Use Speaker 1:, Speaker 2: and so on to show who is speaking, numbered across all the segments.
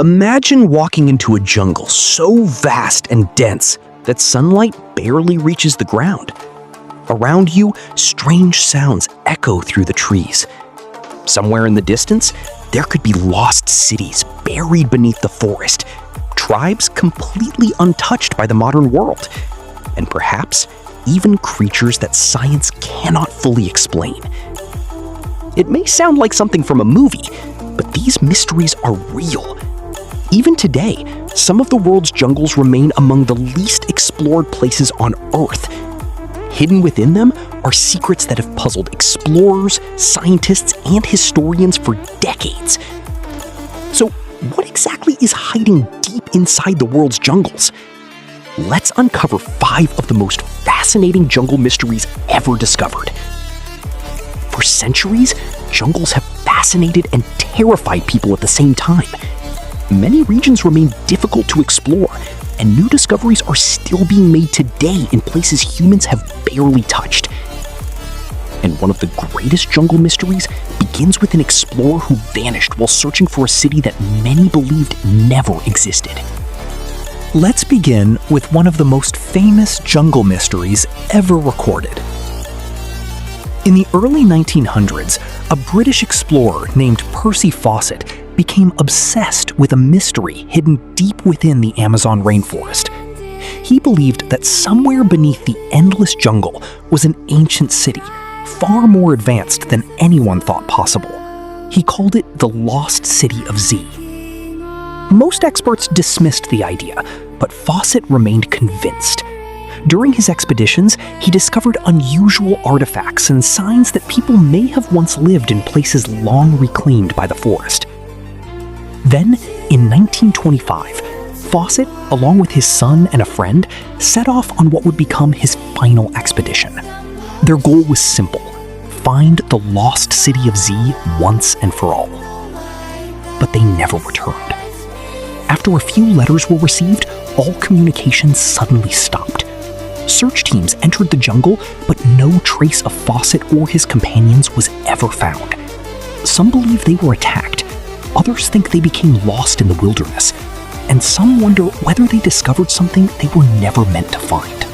Speaker 1: Imagine walking into a jungle so vast and dense that sunlight barely reaches the ground. Around you, strange sounds echo through the trees. Somewhere in the distance, there could be lost cities buried beneath the forest, tribes completely untouched by the modern world, and perhaps even creatures that science cannot fully explain. It may sound like something from a movie, but these mysteries are real. Even today, some of the world's jungles remain among the least explored places on Earth. Hidden within them are secrets that have puzzled explorers, scientists, and historians for decades. So, what exactly is hiding deep inside the world's jungles? Let's uncover 5 of the most fascinating jungle mysteries ever discovered. For centuries, jungles have fascinated and terrified people at the same time. Many regions remain difficult to explore, and new discoveries are still being made today in places humans have barely touched. And one of the greatest jungle mysteries begins with an explorer who vanished while searching for a city that many believed never existed.
Speaker 2: Let's begin with one of the most famous jungle mysteries ever recorded. In the early 1900s, a British explorer named Percy Fawcett became obsessed with a mystery hidden deep within the Amazon rainforest. He believed that somewhere beneath the endless jungle was an ancient city, far more advanced than anyone thought possible. He called it the Lost City of Z. Most experts dismissed the idea, but Fawcett remained convinced. During his expeditions, he discovered unusual artifacts and signs that people may have once lived in places long reclaimed by the forest. Then, in 1925, Fawcett, along with his son and a friend, set off on what would become his final expedition. Their goal was simple: find the lost city of Z once and for all. But they never returned. After a few letters were received, all communication suddenly stopped. Search teams entered the jungle, but no trace of Fawcett or his companions was ever found. Some believe they were attacked. Others think they became lost in the wilderness, and some wonder whether they discovered something they were never meant to find.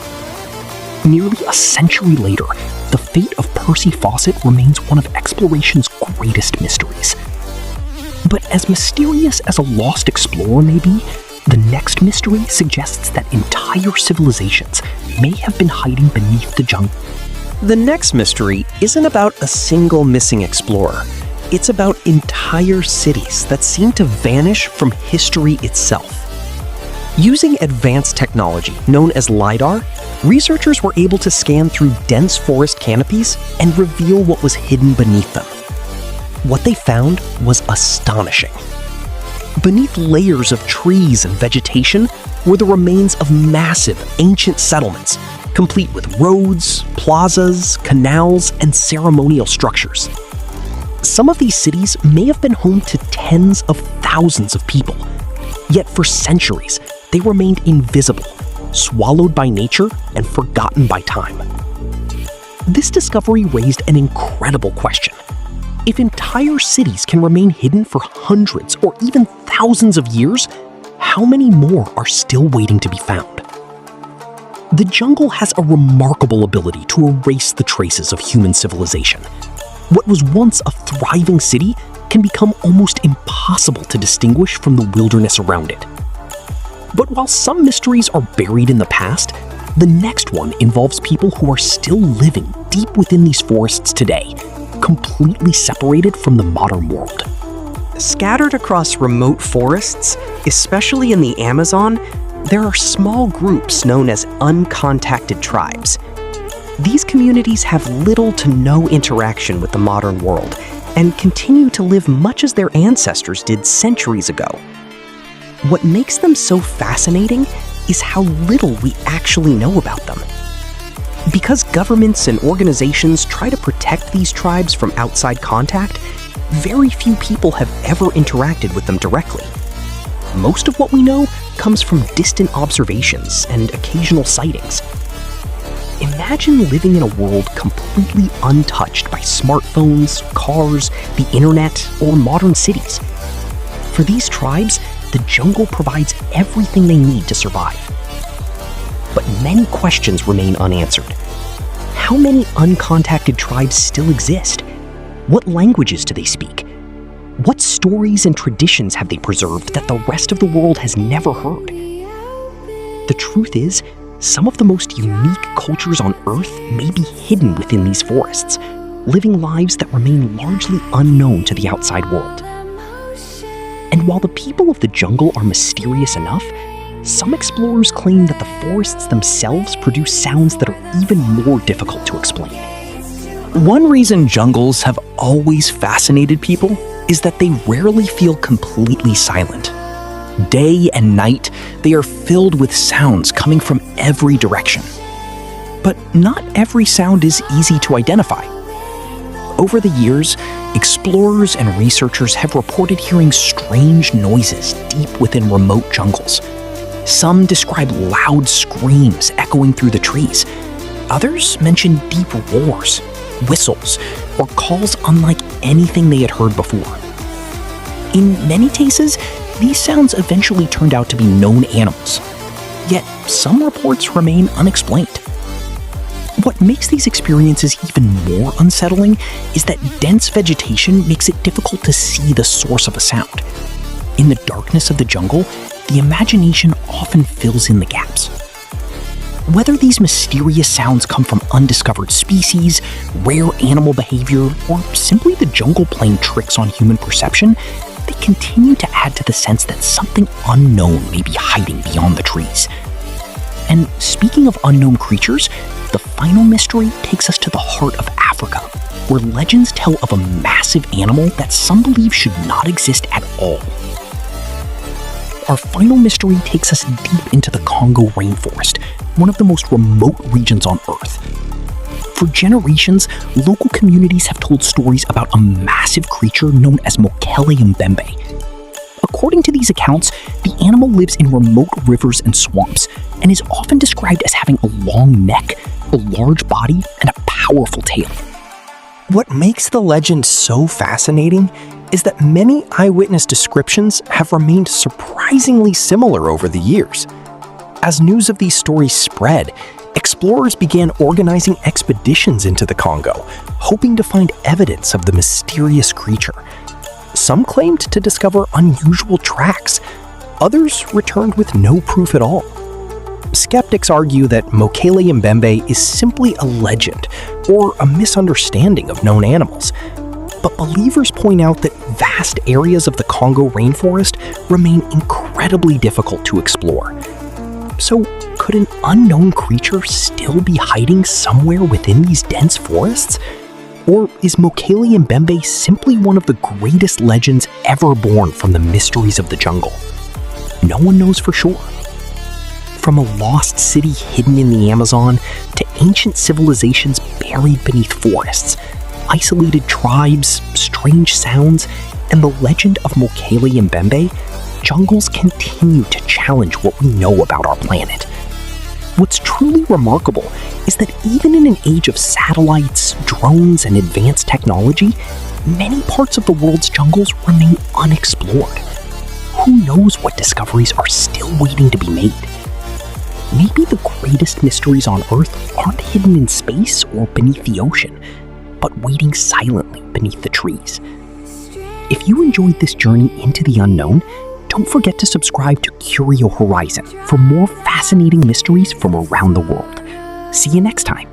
Speaker 2: Nearly a century later, the fate of Percy Fawcett remains one of exploration's greatest mysteries. But as mysterious as a lost explorer may be, the next mystery suggests that entire civilizations may have been hiding beneath the jungle.
Speaker 1: The next mystery isn't about a single missing explorer. It's about entire cities that seem to vanish from history itself. Using advanced technology known as LiDAR, researchers were able to scan through dense forest canopies and reveal what was hidden beneath them. What they found was astonishing. Beneath layers of trees and vegetation were the remains of massive ancient settlements, complete with roads, plazas, canals, and ceremonial structures. Some of these cities may have been home to tens of thousands of people, yet for centuries they remained invisible, swallowed by nature and forgotten by time. This discovery raised an incredible question. If entire cities can remain hidden for hundreds or even thousands of years, how many more are still waiting to be found? The jungle has a remarkable ability to erase the traces of human civilization. What was once a thriving city can become almost impossible to distinguish from the wilderness around it. But while some mysteries are buried in the past, the next one involves people who are still living deep within these forests today, completely separated from the modern world.
Speaker 3: Scattered across remote forests, especially in the Amazon, there are small groups known as Uncontacted Tribes. These communities have little to no interaction with the modern world and continue to live much as their ancestors did centuries ago. What makes them so fascinating is how little we actually know about them. Because governments and organizations try to protect these tribes from outside contact, very few people have ever interacted with them directly. Most of what we know comes from distant observations and occasional sightings. Imagine living in a world completely untouched by smartphones, cars, the internet, or modern cities. For these tribes, the jungle provides everything they need to survive. But many questions remain unanswered. How many uncontacted tribes still exist? What languages do they speak? What stories and traditions have they preserved that the rest of the world has never heard? The truth is, some of the most unique cultures on Earth may be hidden within these forests, living lives that remain largely unknown to the outside world. And while the people of the jungle are mysterious enough, some explorers claim that the forests themselves produce sounds that are even more difficult to explain.
Speaker 2: One reason jungles have always fascinated people is that they rarely feel completely silent. Day and night, they are filled with sounds coming from every direction. But not every sound is easy to identify. Over the years, explorers and researchers have reported hearing strange noises deep within remote jungles. Some describe loud screams echoing through the trees. Others mention deep roars, whistles, or calls unlike anything they had heard before. In many cases, these sounds eventually turned out to be known animals. Yet some reports remain unexplained. What makes these experiences even more unsettling is that dense vegetation makes it difficult to see the source of a sound. In the darkness of the jungle, the imagination often fills in the gaps. Whether these mysterious sounds come from undiscovered species, rare animal behavior, or simply the jungle playing tricks on human perception, they continue to add to the sense that something unknown may be hiding beyond the trees. And speaking of unknown creatures, the final mystery takes us to the heart of Africa, where legends tell of a massive animal that some believe should not exist at all. Our final mystery takes us deep into the Congo rainforest, one of the most remote regions on Earth. For generations, local communities have told stories about a massive creature known as Mokele Mbembe. According to these accounts, the animal lives in remote rivers and swamps and is often described as having a long neck, a large body, and a powerful tail.
Speaker 1: What makes the legend so fascinating is that many eyewitness descriptions have remained surprisingly similar over the years. As news of these stories spread, explorers began organizing expeditions into the Congo, hoping to find evidence of the mysterious creature. Some claimed to discover unusual tracks. Others returned with no proof at all. Skeptics argue that Mokele Mbembe is simply a legend or a misunderstanding of known animals. But believers point out that vast areas of the Congo rainforest remain incredibly difficult to explore. So, could an unknown creature still be hiding somewhere within these dense forests? Or is Mokele Mbembe simply one of the greatest legends ever born from the mysteries of the jungle? No one knows for sure. From a lost city hidden in the Amazon to ancient civilizations buried beneath forests, isolated tribes, strange sounds, and the legend of Mokele Mbembe, jungles continue to challenge what we know about our planet. What's truly remarkable is that even in an age of satellites, drones, and advanced technology, many parts of the world's jungles remain unexplored. Who knows what discoveries are still waiting to be made? Maybe the greatest mysteries on Earth aren't hidden in space or beneath the ocean, but waiting silently beneath the trees. If you enjoyed this journey into the unknown, don't forget to subscribe to Curio Horizon for more fascinating mysteries from around the world. See you next time.